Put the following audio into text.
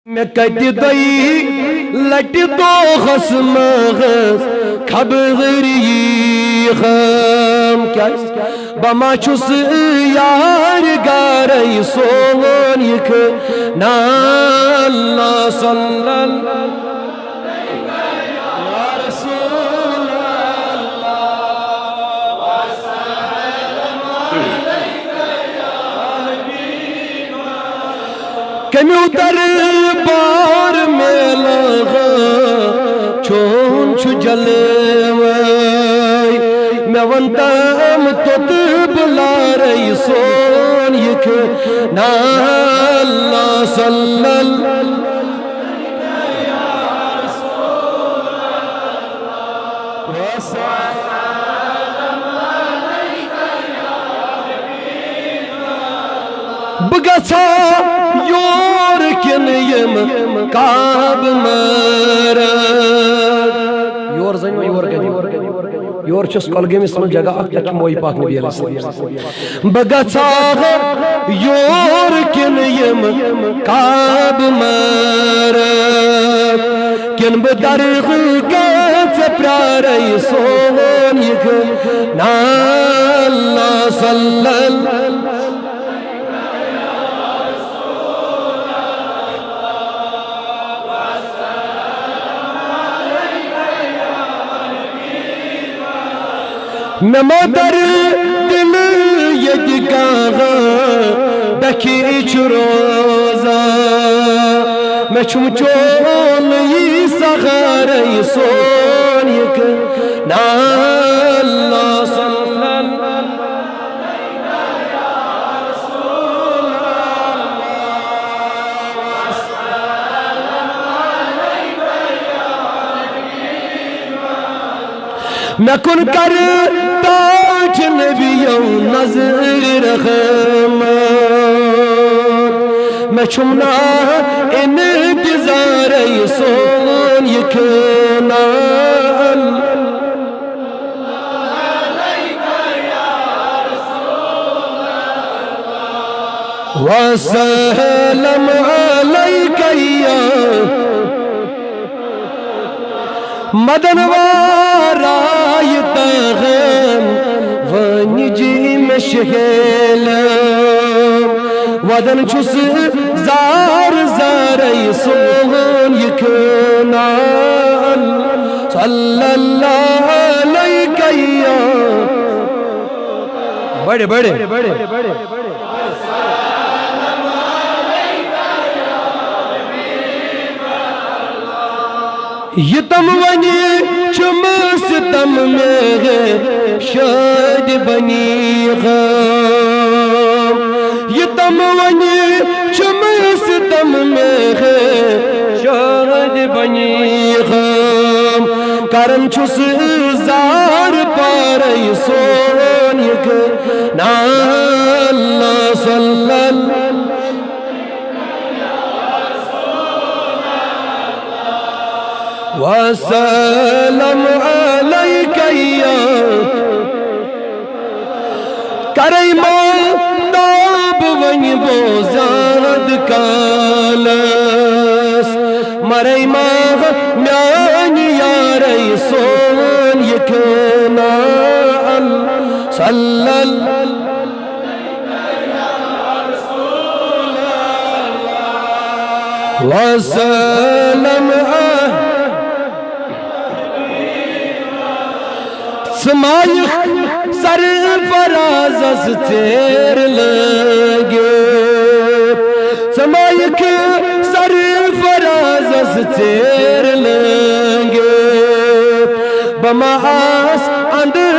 میں کتی دئی لٹی دو خسمغس خبری خام کیا بما چھس یار گاری سون یک نا اللہ صلی اللہ کمیو دربار میں لغا چون چھ جلوئی میں ونتم تت بلارئی سون یک نا اللہ صلی اللہ بگسا یور کن یم کعب مرد یور زنی یور کنی یور چس کلگیم اس میں جگہ اکتا کی موئی پاک نبی علیہ السلام بگسا یور کن یم کعب مرد کن بدرخ گت پراری سون یک نا اللہ صلی اللہ میں مدر دل یدگاغا بکی چروزا میں چمچون ی سغاری سون یک نا اللہ صلی اللہ میں کن کر تاج نبیوں نظر رحم میں چھمنا انتظار سون یکنا وسلم علیک یا مدن وارای تغم ونجی میں شہلم ودن چس زار زاری سون یکنا صلی اللہ علیہ یا بڑے بڑے یہ تم ونی چم ستم میں ہے شاد بنی غام یہ تم ونی چم ستم میں ہے شاد بنی غام کرن چھس زار پارئی سون یک نا اللہ صلی اللہ وسلم علیک یا کری تاب ونی بوزاد کالس مری میانی یاری سون یکنا صلی اللہ وسلم سمائق سر فراز از تیر لگے سمائق سر فراز از تیر لگے بمحاس اندر